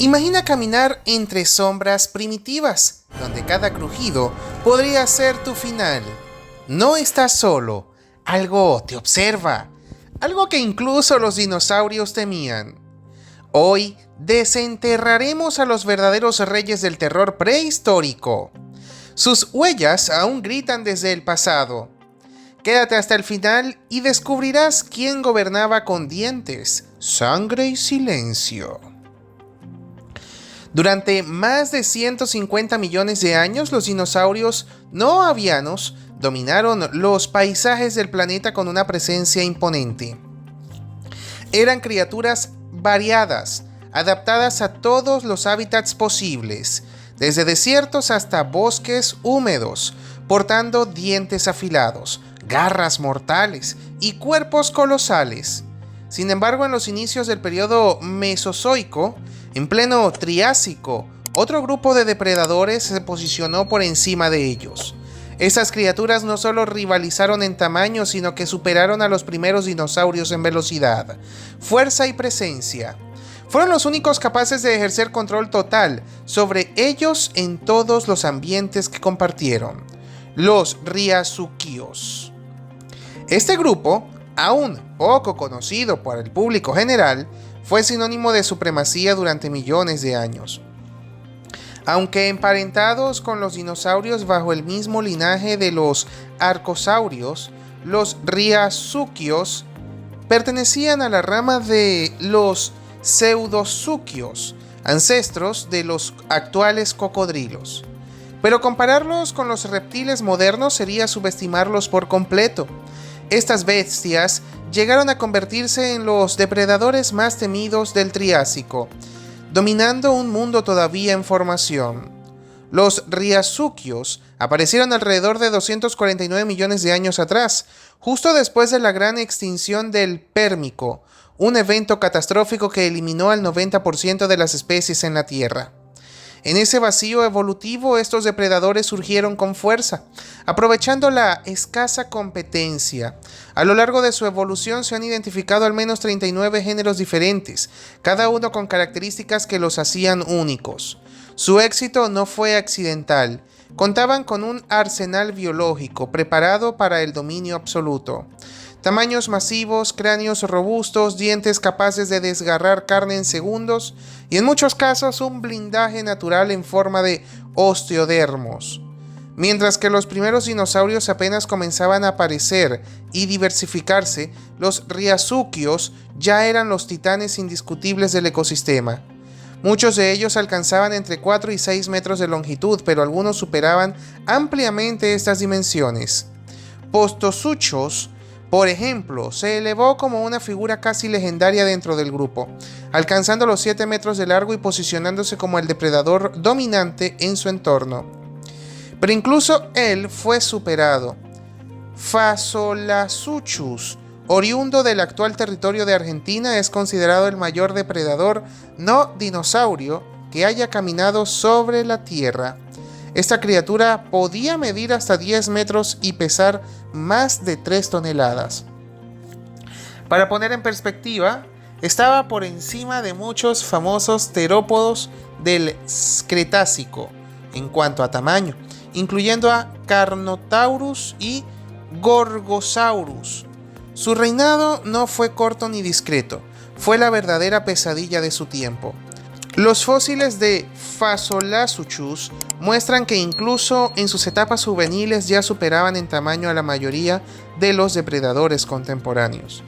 Imagina caminar entre sombras primitivas, donde cada crujido podría ser tu final. No estás solo, algo te observa, algo que incluso los dinosaurios temían. Hoy desenterraremos a los verdaderos reyes del terror prehistórico. Sus huellas aún gritan desde el pasado. Quédate hasta el final y descubrirás quién gobernaba con dientes, sangre y silencio. Durante más de 150 millones de años, los dinosaurios no avianos dominaron los paisajes del planeta con una presencia imponente. Eran criaturas variadas, adaptadas a todos los hábitats posibles, desde desiertos hasta bosques húmedos, portando dientes afilados, garras mortales y cuerpos colosales. Sin embargo, en los inicios del periodo Mesozoico, en pleno Triásico, otro grupo de depredadores se posicionó por encima de ellos. Estas criaturas no solo rivalizaron en tamaño, sino que superaron a los primeros dinosaurios en velocidad, fuerza y presencia. Fueron los únicos capaces de ejercer control total sobre ellos en todos los ambientes que compartieron: los Riazuquios. Este grupo, aún poco conocido por el público general, fue sinónimo de supremacía durante millones de años. Aunque emparentados con los dinosaurios bajo el mismo linaje de los arcosaurios, los Riazuquios pertenecían a la rama de los pseudozuquios, ancestros de los actuales cocodrilos. Pero compararlos con los reptiles modernos sería subestimarlos por completo. Estas bestias llegaron a convertirse en los depredadores más temidos del Triásico, dominando un mundo todavía en formación. Los Riazuquios aparecieron alrededor de 249 millones de años atrás, justo después de la gran extinción del Pérmico, un evento catastrófico que eliminó al 90% de las especies en la Tierra. En ese vacío evolutivo, estos depredadores surgieron con fuerza, aprovechando la escasa competencia. A lo largo de su evolución se han identificado al menos 39 géneros diferentes, cada uno con características que los hacían únicos. Su éxito no fue accidental. Contaban con un arsenal biológico preparado para el dominio absoluto. Tamaños masivos, cráneos robustos, dientes capaces de desgarrar carne en segundos y en muchos casos un blindaje natural en forma de osteodermos. Mientras que los primeros dinosaurios apenas comenzaban a aparecer y diversificarse, los Riazuquios ya eran los titanes indiscutibles del ecosistema. Muchos de ellos alcanzaban entre 4 y 6 metros de longitud, pero algunos superaban ampliamente estas dimensiones. Postosuchos, por ejemplo, se elevó como una figura casi legendaria dentro del grupo, alcanzando los 7 metros de largo y posicionándose como el depredador dominante en su entorno. Pero incluso él fue superado. Phaseolasuchus, oriundo del actual territorio de Argentina, es considerado el mayor depredador no dinosaurio que haya caminado sobre la Tierra. Esta criatura podía medir hasta 10 metros y pesar más de 3 toneladas. Para poner en perspectiva, estaba por encima de muchos famosos terópodos del Cretácico en cuanto a tamaño, incluyendo a Carnotaurus y Gorgosaurus. Su reinado no fue corto ni discreto, fue la verdadera pesadilla de su tiempo. Los fósiles de Phaseolasuchus muestran que incluso en sus etapas juveniles ya superaban en tamaño a la mayoría de los depredadores contemporáneos.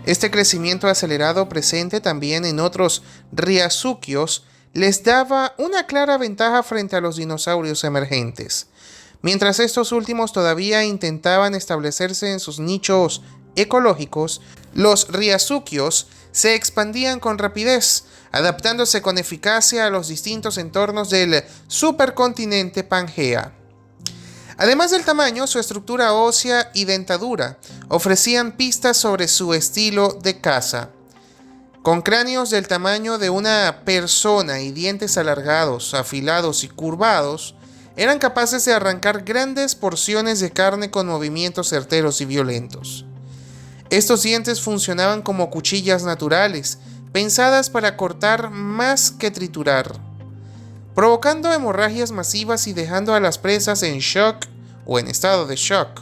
Este crecimiento acelerado presente también en otros Riazuquios les daba una clara ventaja frente a los dinosaurios emergentes. Mientras estos últimos todavía intentaban establecerse en sus nichos ecológicos, los Riazuquios se expandían con rapidez, adaptándose con eficacia a los distintos entornos del supercontinente Pangea. Además del tamaño, su estructura ósea y dentadura ofrecían pistas sobre su estilo de caza. Con cráneos del tamaño de una persona y dientes alargados, afilados y curvados, eran capaces de arrancar grandes porciones de carne con movimientos certeros y violentos. Estos dientes funcionaban como cuchillas naturales, pensadas para cortar más que triturar, provocando hemorragias masivas y dejando a las presas en shock o en estado de shock.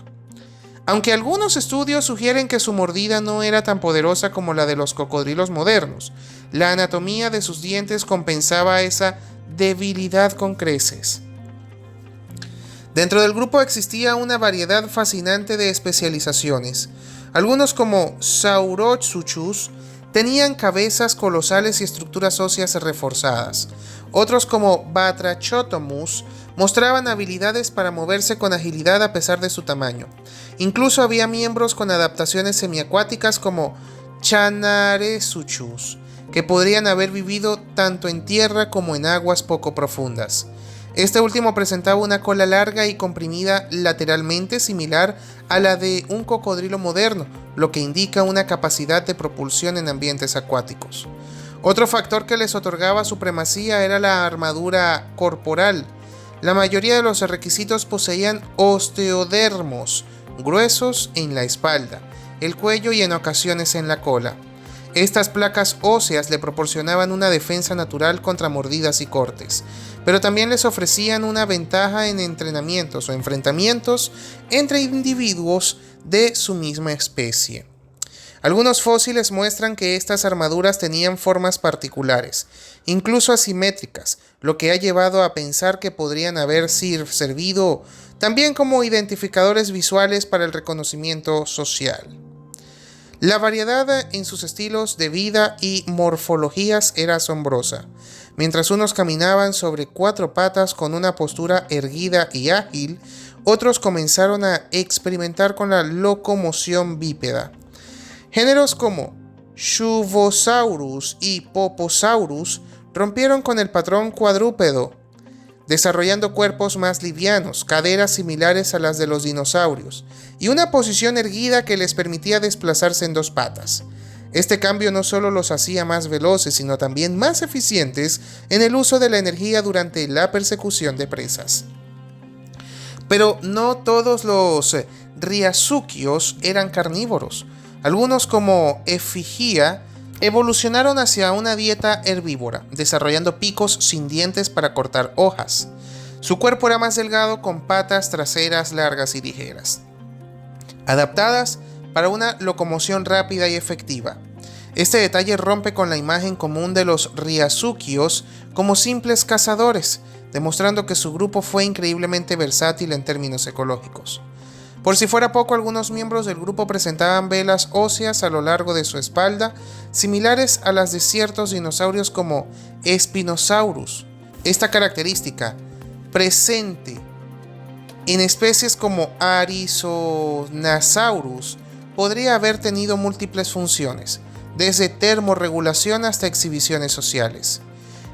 Aunque algunos estudios sugieren que su mordida no era tan poderosa como la de los cocodrilos modernos, la anatomía de sus dientes compensaba esa debilidad con creces. Dentro del grupo existía una variedad fascinante de especializaciones. Algunos, como Saurosuchus, tenían cabezas colosales y estructuras óseas reforzadas. Otros, como Batrachotomus, mostraban habilidades para moverse con agilidad a pesar de su tamaño. Incluso había miembros con adaptaciones semiacuáticas como Chanaresuchus, que podrían haber vivido tanto en tierra como en aguas poco profundas. Este último presentaba una cola larga y comprimida lateralmente, similar a la de un cocodrilo moderno, lo que indica una capacidad de propulsión en ambientes acuáticos. Otro factor que les otorgaba supremacía era la armadura corporal. La mayoría de los requisitos poseían osteodermos, gruesos en la espalda, el cuello y en ocasiones en la cola. Estas placas óseas le proporcionaban una defensa natural contra mordidas y cortes, pero también les ofrecían una ventaja en entrenamientos o enfrentamientos entre individuos de su misma especie. Algunos fósiles muestran que estas armaduras tenían formas particulares, incluso asimétricas, lo que ha llevado a pensar que podrían haber servido también como identificadores visuales para el reconocimiento social. La variedad en sus estilos de vida y morfologías era asombrosa. Mientras unos caminaban sobre 4 patas con una postura erguida y ágil, otros comenzaron a experimentar con la locomoción bípeda. Géneros como Shuvosaurus y Poposaurus rompieron con el patrón cuadrúpedo, desarrollando cuerpos más livianos, caderas similares a las de los dinosaurios, y una posición erguida que les permitía desplazarse en 2 patas. Este cambio no solo los hacía más veloces, sino también más eficientes en el uso de la energía durante la persecución de presas. Pero no todos los riazuquios eran carnívoros. Algunos, como Ephigia, evolucionaron hacia una dieta herbívora, desarrollando picos sin dientes para cortar hojas. Su cuerpo era más delgado, con patas traseras largas y ligeras, adaptadas para una locomoción rápida y efectiva. Este detalle rompe con la imagen común de los riazuquios como simples cazadores, demostrando que su grupo fue increíblemente versátil en términos ecológicos. Por si fuera poco, algunos miembros del grupo presentaban velas óseas a lo largo de su espalda, similares a las de ciertos dinosaurios como Spinosaurus. Esta característica, presente en especies como Arizonasaurus, podría haber tenido múltiples funciones, desde termorregulación hasta exhibiciones sociales.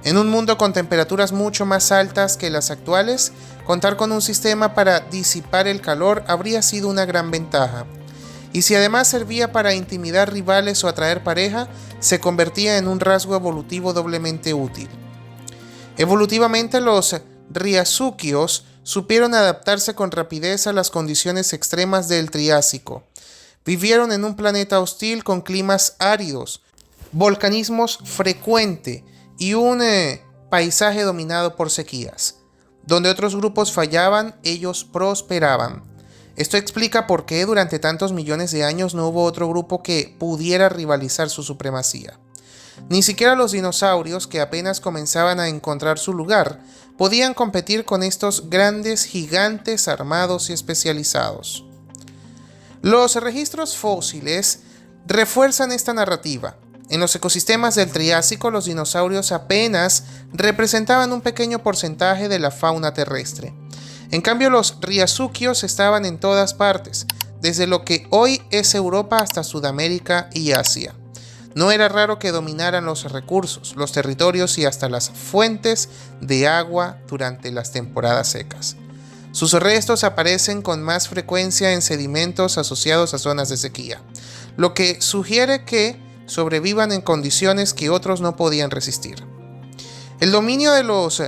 En un mundo con temperaturas mucho más altas que las actuales, contar con un sistema para disipar el calor habría sido una gran ventaja. Y si además servía para intimidar rivales o atraer pareja, se convertía en un rasgo evolutivo doblemente útil. Evolutivamente, los riazuquios supieron adaptarse con rapidez a las condiciones extremas del Triásico. Vivieron en un planeta hostil con climas áridos, volcanismos frecuente y un paisaje dominado por sequías. Donde otros grupos fallaban, ellos prosperaban. Esto explica por qué durante tantos millones de años no hubo otro grupo que pudiera rivalizar su supremacía. Ni siquiera los dinosaurios, que apenas comenzaban a encontrar su lugar, podían competir con estos grandes gigantes armados y especializados. Los registros fósiles refuerzan esta narrativa. En los ecosistemas del Triásico, los dinosaurios apenas representaban un pequeño porcentaje de la fauna terrestre. En cambio, los riazuquios estaban en todas partes, desde lo que hoy es Europa hasta Sudamérica y Asia. No era raro que dominaran los recursos, los territorios y hasta las fuentes de agua durante las temporadas secas. Sus restos aparecen con más frecuencia en sedimentos asociados a zonas de sequía, lo que sugiere que sobrevivan en condiciones que otros no podían resistir. El dominio de los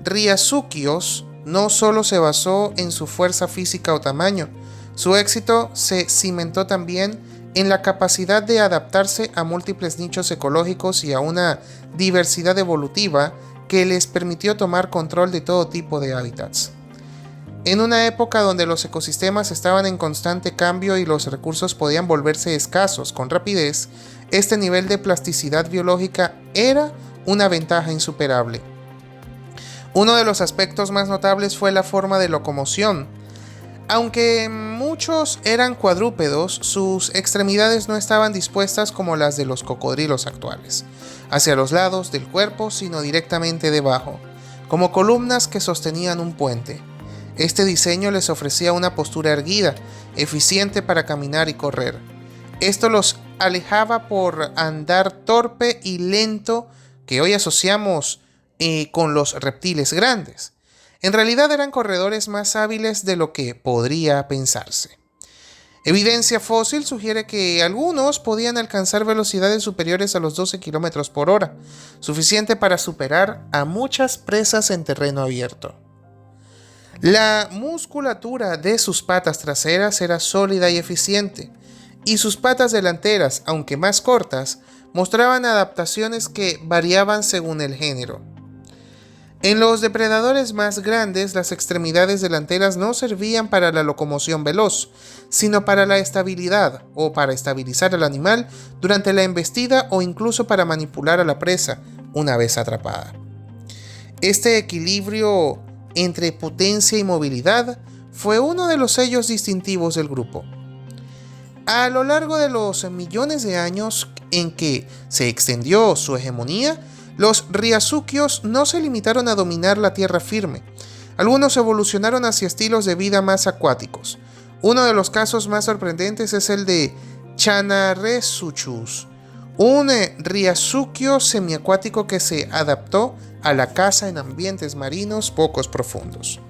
riazuquios no solo se basó en su fuerza física o tamaño, su éxito se cimentó también en la capacidad de adaptarse a múltiples nichos ecológicos y a una diversidad evolutiva que les permitió tomar control de todo tipo de hábitats. En una época donde los ecosistemas estaban en constante cambio y los recursos podían volverse escasos con rapidez, este nivel de plasticidad biológica era una ventaja insuperable. Uno de los aspectos más notables fue la forma de locomoción. Aunque muchos eran cuadrúpedos, sus extremidades no estaban dispuestas como las de los cocodrilos actuales, hacia los lados del cuerpo, sino directamente debajo, como columnas que sostenían un puente. Este diseño les ofrecía una postura erguida, eficiente para caminar y correr. Esto los alejaba por andar torpe y lento que hoy asociamos con los reptiles grandes. En realidad eran corredores más hábiles de lo que podría pensarse. Evidencia fósil sugiere que algunos podían alcanzar velocidades superiores a los 12 km por hora, suficiente para superar a muchas presas en terreno abierto. La musculatura de sus patas traseras era sólida y eficiente, y sus patas delanteras, aunque más cortas, mostraban adaptaciones que variaban según el género. En los depredadores más grandes, las extremidades delanteras no servían para la locomoción veloz, sino para la estabilidad o para estabilizar al animal durante la embestida o incluso para manipular a la presa una vez atrapada. Este equilibrio entre potencia y movilidad fue uno de los sellos distintivos del grupo. A lo largo de los millones de años en que se extendió su hegemonía, los riazuquios no se limitaron a dominar la tierra firme. Algunos evolucionaron hacia estilos de vida más acuáticos. Uno de los casos más sorprendentes es el de Chanarrheusuchus, un riazuquio semiacuático que se adaptó a la caza en ambientes marinos poco profundos.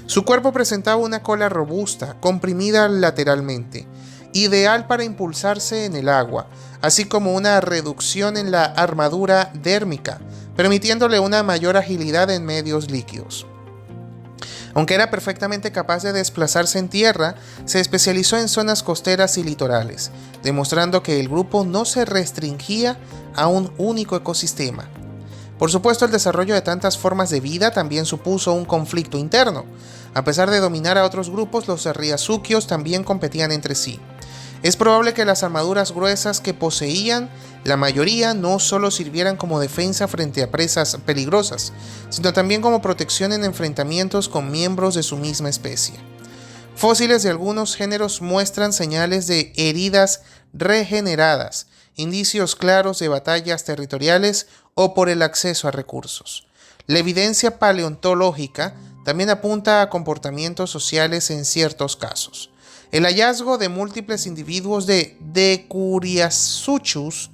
Su cuerpo presentaba una cola robusta, comprimida lateralmente, ideal para impulsarse en el agua, así como una reducción en la armadura dérmica, permitiéndole una mayor agilidad en medios líquidos. Aunque era perfectamente capaz de desplazarse en tierra, se especializó en zonas costeras y litorales, demostrando que el grupo no se restringía a un único ecosistema. Por supuesto, el desarrollo de tantas formas de vida también supuso un conflicto interno. A pesar de dominar a otros grupos, los riazuquios también competían entre sí. Es probable que las armaduras gruesas que poseían la mayoría no solo sirvieran como defensa frente a presas peligrosas, sino también como protección en enfrentamientos con miembros de su misma especie. Fósiles de algunos géneros muestran señales de heridas regeneradas, indicios claros de batallas territoriales o por el acceso a recursos. La evidencia paleontológica también apunta a comportamientos sociales en ciertos casos. El hallazgo de múltiples individuos de Decuriasuchus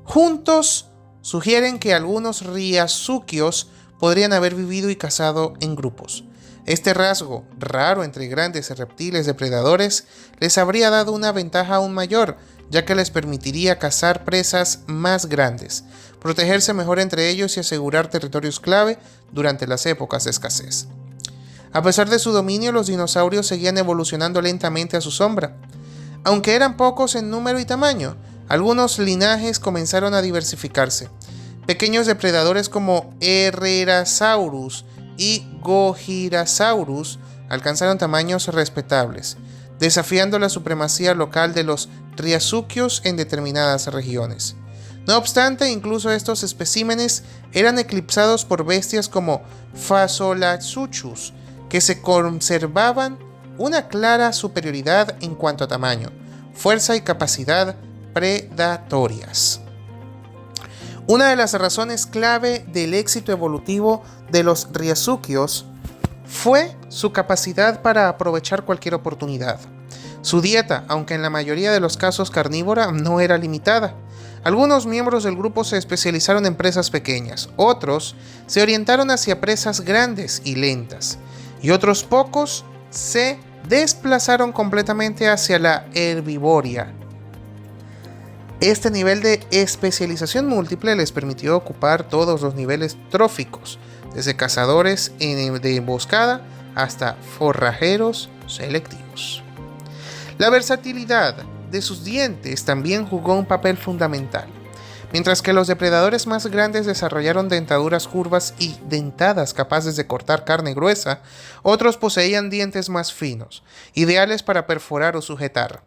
juntos sugieren que algunos riazuquios podrían haber vivido y cazado en grupos. Este rasgo, raro entre grandes reptiles depredadores, les habría dado una ventaja aún mayor, ya que les permitiría cazar presas más grandes, protegerse mejor entre ellos y asegurar territorios clave durante las épocas de escasez. A pesar de su dominio, los dinosaurios seguían evolucionando lentamente a su sombra. Aunque eran pocos en número y tamaño, algunos linajes comenzaron a diversificarse. Pequeños depredadores como Herrerasaurus y Gojirasaurus alcanzaron tamaños respetables, desafiando la supremacía local de los riazuquios en determinadas regiones. No obstante, incluso estos especímenes eran eclipsados por bestias como Phasolazuchus, que se conservaban una clara superioridad en cuanto a tamaño, fuerza y capacidad predatorias. Una de las razones clave del éxito evolutivo de los riazuquios fue su capacidad para aprovechar cualquier oportunidad. Su dieta, aunque en la mayoría de los casos carnívora, no era limitada. Algunos miembros del grupo se especializaron en presas pequeñas, otros se orientaron hacia presas grandes y lentas, y otros pocos se desplazaron completamente hacia la herbivoria. Este nivel de especialización múltiple les permitió ocupar todos los niveles tróficos, desde cazadores de emboscada hasta forrajeros selectivos. La versatilidad de sus dientes también jugó un papel fundamental. Mientras que los depredadores más grandes desarrollaron dentaduras curvas y dentadas capaces de cortar carne gruesa, otros poseían dientes más finos, ideales para perforar o sujetar.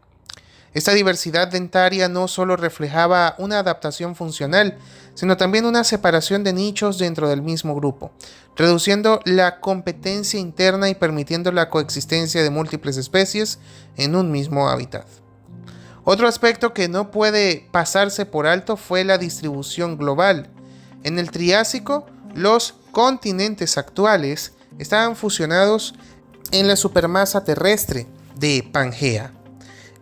Esta diversidad dentaria no solo reflejaba una adaptación funcional, sino también una separación de nichos dentro del mismo grupo, reduciendo la competencia interna y permitiendo la coexistencia de múltiples especies en un mismo hábitat. Otro aspecto que no puede pasarse por alto fue la distribución global. En el Triásico, los continentes actuales estaban fusionados en la supermasa terrestre de Pangea.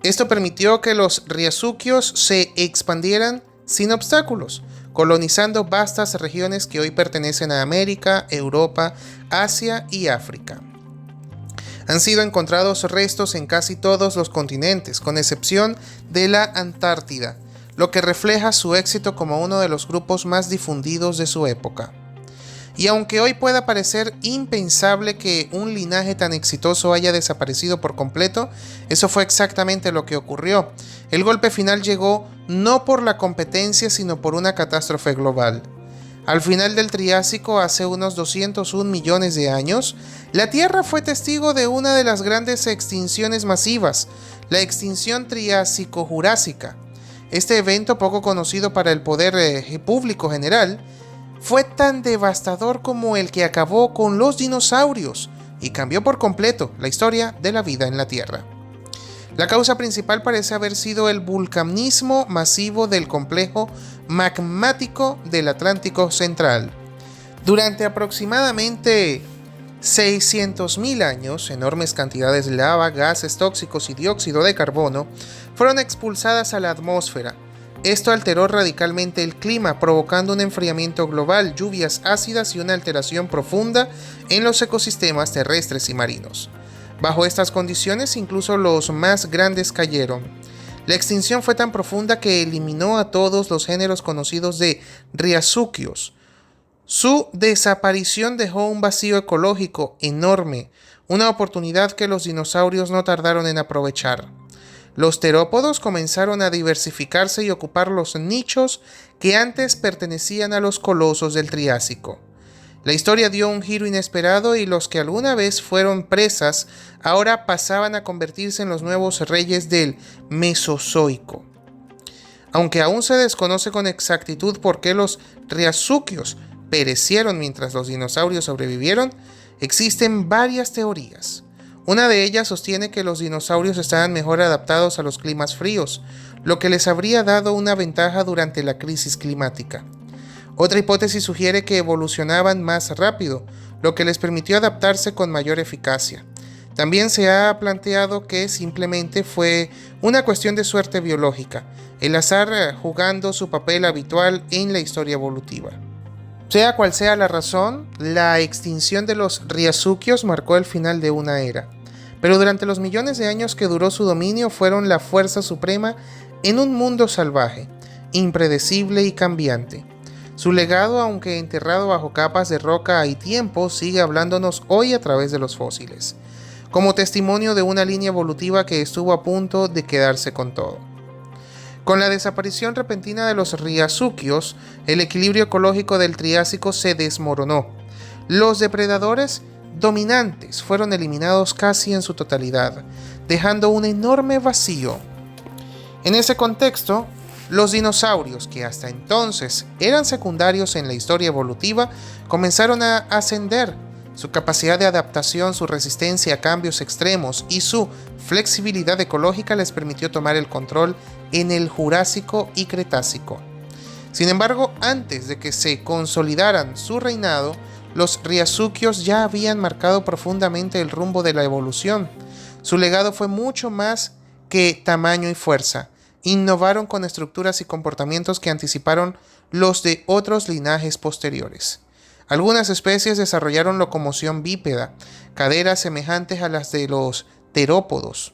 Esto permitió que los Riazuquios se expandieran sin obstáculos, colonizando vastas regiones que hoy pertenecen a América, Europa, Asia y África. Han sido encontrados restos en casi todos los continentes, con excepción de la Antártida, lo que refleja su éxito como uno de los grupos más difundidos de su época. Y aunque hoy pueda parecer impensable que un linaje tan exitoso haya desaparecido por completo, eso fue exactamente lo que ocurrió. El golpe final llegó no por la competencia, sino por una catástrofe global. Al final del Triásico, hace unos 201 millones de años, la Tierra fue testigo de una de las grandes extinciones masivas, la extinción Triásico-Jurásica. Este evento, poco conocido para el poder público general, fue tan devastador como el que acabó con los dinosaurios y cambió por completo la historia de la vida en la Tierra. La causa principal parece haber sido el vulcanismo masivo del complejo magmático del Atlántico Central. Durante aproximadamente 600.000 años, enormes cantidades de lava, gases tóxicos y dióxido de carbono fueron expulsadas a la atmósfera. Esto alteró radicalmente el clima, provocando un enfriamiento global, lluvias ácidas y una alteración profunda en los ecosistemas terrestres y marinos. Bajo estas condiciones, incluso los más grandes cayeron. La extinción fue tan profunda que eliminó a todos los géneros conocidos de Riazuquios. Su desaparición dejó un vacío ecológico enorme, una oportunidad que los dinosaurios no tardaron en aprovechar. Los terópodos comenzaron a diversificarse y ocupar los nichos que antes pertenecían a los colosos del Triásico. La historia dio un giro inesperado y los que alguna vez fueron presas ahora pasaban a convertirse en los nuevos reyes del Mesozoico. Aunque aún se desconoce con exactitud por qué los Riazuquios perecieron mientras los dinosaurios sobrevivieron, existen varias teorías. Una de ellas sostiene que los dinosaurios estaban mejor adaptados a los climas fríos, lo que les habría dado una ventaja durante la crisis climática. Otra hipótesis sugiere que evolucionaban más rápido, lo que les permitió adaptarse con mayor eficacia. También se ha planteado que simplemente fue una cuestión de suerte biológica, el azar jugando su papel habitual en la historia evolutiva. Sea cual sea la razón, la extinción de los Riazuquios marcó el final de una era. Pero durante los millones de años que duró su dominio fueron la fuerza suprema en un mundo salvaje, impredecible y cambiante. Su legado, aunque enterrado bajo capas de roca y tiempo, sigue hablándonos hoy a través de los fósiles, como testimonio de una línea evolutiva que estuvo a punto de quedarse con todo. Con la desaparición repentina de los Riazuquios, el equilibrio ecológico del Triásico se desmoronó. Los depredadores dominantes fueron eliminados casi en su totalidad, dejando un enorme vacío. En ese contexto, los dinosaurios, que hasta entonces eran secundarios en la historia evolutiva, comenzaron a ascender. Su capacidad de adaptación, su resistencia a cambios extremos y su flexibilidad ecológica les permitió tomar el control en el Jurásico y Cretácico. Sin embargo, antes de que se consolidaran su reinado, los Riazuquios ya habían marcado profundamente el rumbo de la evolución. Su legado fue mucho más que tamaño y fuerza. Innovaron con estructuras y comportamientos que anticiparon los de otros linajes posteriores. Algunas especies desarrollaron locomoción bípeda, caderas semejantes a las de los terópodos,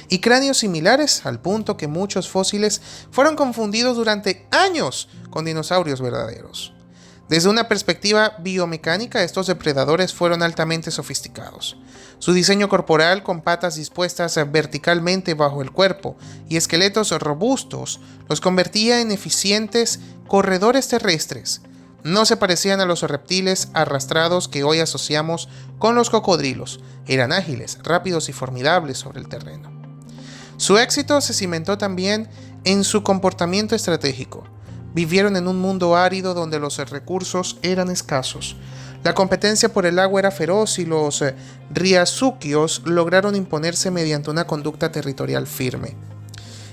y cráneos similares, al punto que muchos fósiles fueron confundidos durante años con dinosaurios verdaderos. Desde una perspectiva biomecánica, estos depredadores fueron altamente sofisticados. Su diseño corporal, con patas dispuestas verticalmente bajo el cuerpo y esqueletos robustos, los convertía en eficientes corredores terrestres. No se parecían a los reptiles arrastrados que hoy asociamos con los cocodrilos. Eran ágiles, rápidos y formidables sobre el terreno. Su éxito se cimentó también en su comportamiento estratégico. Vivieron en un mundo árido donde los recursos eran escasos. La competencia por el agua era feroz y los riazuquios lograron imponerse mediante una conducta territorial firme.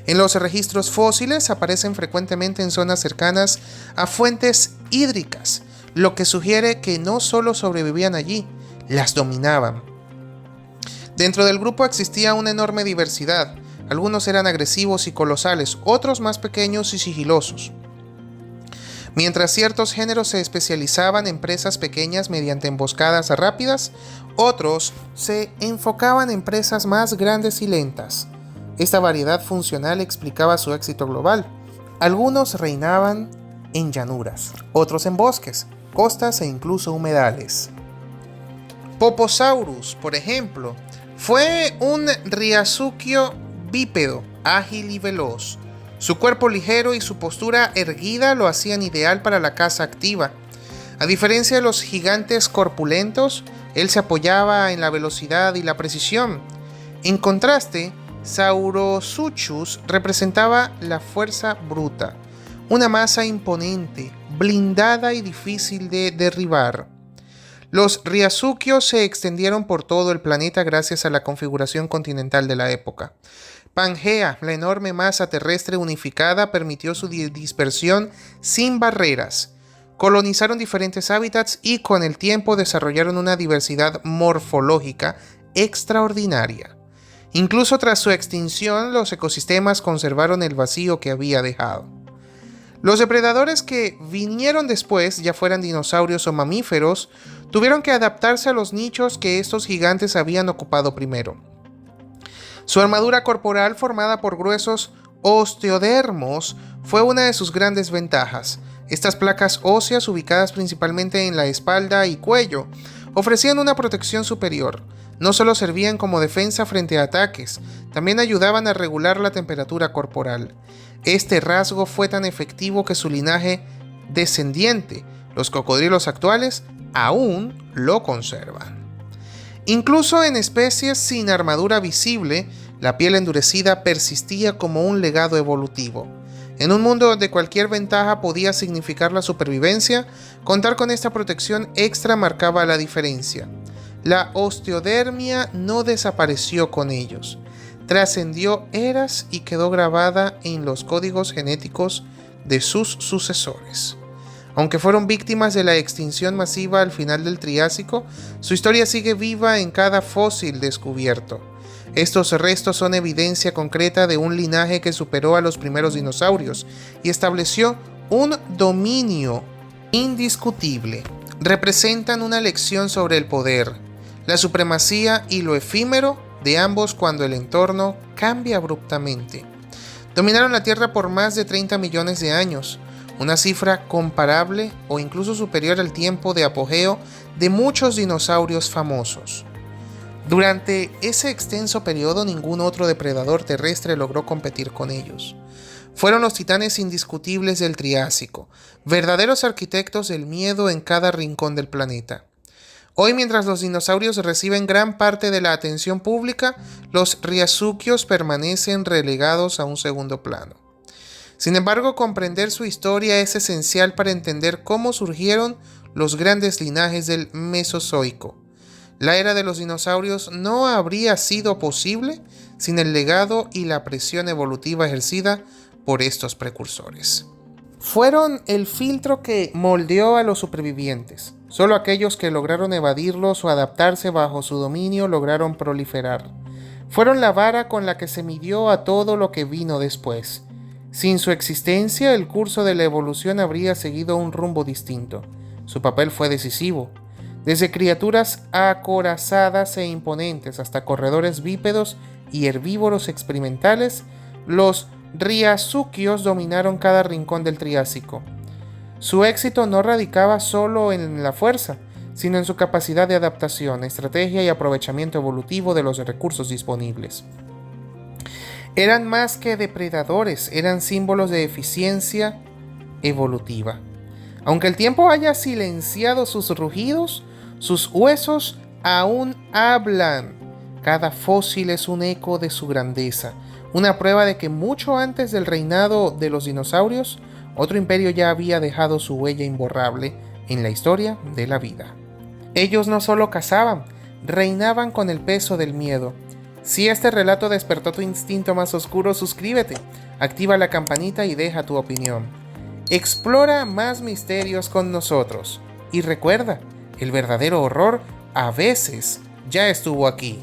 En los registros fósiles aparecen frecuentemente en zonas cercanas a fuentes hídricas, lo que sugiere que no solo sobrevivían allí, las dominaban. Dentro del grupo existía una enorme diversidad. Algunos eran agresivos y colosales, otros más pequeños y sigilosos. Mientras ciertos géneros se especializaban en presas pequeñas mediante emboscadas rápidas, otros se enfocaban en presas más grandes y lentas. Esta variedad funcional explicaba su éxito global. Algunos reinaban en llanuras, otros en bosques, costas e incluso humedales. Poposaurus, por ejemplo, fue un riazuquio bípedo, ágil y veloz. Su cuerpo ligero y su postura erguida lo hacían ideal para la caza activa. A diferencia de los gigantes corpulentos, él se apoyaba en la velocidad y la precisión. En contraste, Saurosuchus representaba la fuerza bruta, una masa imponente, blindada y difícil de derribar. Los riazuquios se extendieron por todo el planeta gracias a la configuración continental de la época. Pangea, la enorme masa terrestre unificada, permitió su dispersión sin barreras. Colonizaron diferentes hábitats y con el tiempo desarrollaron una diversidad morfológica extraordinaria. Incluso tras su extinción, los ecosistemas conservaron el vacío que había dejado. Los depredadores que vinieron después, ya fueran dinosaurios o mamíferos, tuvieron que adaptarse a los nichos que estos gigantes habían ocupado primero. Su armadura corporal, formada por gruesos osteodermos, fue una de sus grandes ventajas. Estas placas óseas, ubicadas principalmente en la espalda y cuello, ofrecían una protección superior. No solo servían como defensa frente a ataques, también ayudaban a regular la temperatura corporal. Este rasgo fue tan efectivo que su linaje descendiente, los cocodrilos actuales, aún lo conservan. Incluso en especies sin armadura visible, la piel endurecida persistía como un legado evolutivo. En un mundo donde cualquier ventaja podía significar la supervivencia, contar con esta protección extra marcaba la diferencia. La osteodermia no desapareció con ellos, trascendió eras y quedó grabada en los códigos genéticos de sus sucesores. Aunque fueron víctimas de la extinción masiva al final del Triásico, su historia sigue viva en cada fósil descubierto. Estos restos son evidencia concreta de un linaje que superó a los primeros dinosaurios y estableció un dominio indiscutible. Representan una lección sobre el poder, la supremacía y lo efímero de ambos cuando el entorno cambia abruptamente. Dominaron la Tierra por más de 30 millones de años, una cifra comparable o incluso superior al tiempo de apogeo de muchos dinosaurios famosos. Durante ese extenso periodo, ningún otro depredador terrestre logró competir con ellos. Fueron los titanes indiscutibles del Triásico, verdaderos arquitectos del miedo en cada rincón del planeta. Hoy, mientras los dinosaurios reciben gran parte de la atención pública, los riazuquios permanecen relegados a un segundo plano. Sin embargo, comprender su historia es esencial para entender cómo surgieron los grandes linajes del Mesozoico. La era de los dinosaurios no habría sido posible sin el legado y la presión evolutiva ejercida por estos precursores. Fueron el filtro que moldeó a los supervivientes. Solo aquellos que lograron evadirlos o adaptarse bajo su dominio lograron proliferar. Fueron la vara con la que se midió a todo lo que vino después. Sin su existencia, el curso de la evolución habría seguido un rumbo distinto. Su papel fue decisivo. Desde criaturas acorazadas e imponentes hasta corredores bípedos y herbívoros experimentales, los riazuquios dominaron cada rincón del Triásico. Su éxito no radicaba solo en la fuerza, sino en su capacidad de adaptación, estrategia y aprovechamiento evolutivo de los recursos disponibles. Eran más que depredadores, eran símbolos de eficiencia evolutiva. Aunque el tiempo haya silenciado sus rugidos, sus huesos aún hablan. Cada fósil es un eco de su grandeza, una prueba de que mucho antes del reinado de los dinosaurios, otro imperio ya había dejado su huella imborrable en la historia de la vida. Ellos no solo cazaban, reinaban con el peso del miedo. Si este relato despertó tu instinto más oscuro, suscríbete, activa la campanita y deja tu opinión. Explora más misterios con nosotros. Y recuerda, el verdadero horror a veces ya estuvo aquí.